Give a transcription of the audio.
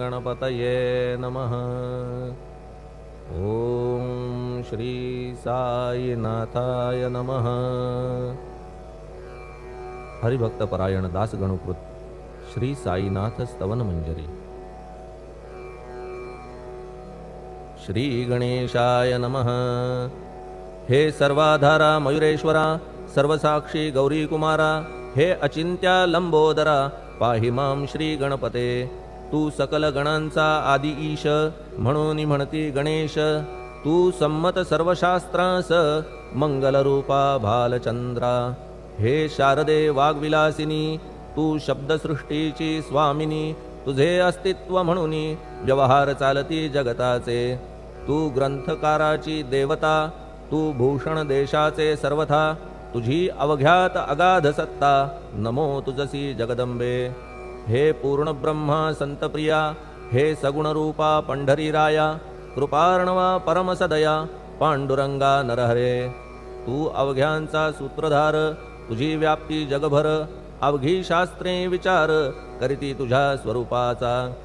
गणपतये नमः। ओम श्री साईनाथाय नमः। हरिभक्त परायण दास गणुकृत श्री साईनाथ स्तवन मंजरी। श्री गणेशाय नमः। हे सर्वाधारा मयुरेश्वरा, सर्वसाक्षी गौरी कुमारा, हे अचिंत्या लंबोदरा, पाहि मां श्री गणपते। तू सकल गणांचा आदि ईश, म्हणून म्हणती गणेश। तू संमत सर्वशास्त्रांस, मंगलरूपा भालचंद्रा। हे शारदे वाग्विलासिनी, तू शब्दसृष्टीची स्वामिनी। तुझे अस्तित्व म्हणून व्यवहार चालती जगताचे। तू ग्रंथकाराची देवता, तू भूषण देशाचे सर्वथा। तुझी अवघ्यात अगाध सत्ता, नमो तुझसी जगदंबे। हे पूर्ण ब्रह्मा संतप्रिया, हे सगुण रूपा पंढरीराया। कृपार्णवा परमसदया, पांडुरंगा नरहरे। तू अवघ्यांचा सूत्रधार, तुझी व्याप्ती जगभर। अवघी शास्त्रे विचार, करीती तुझ्या स्वरूपाचा।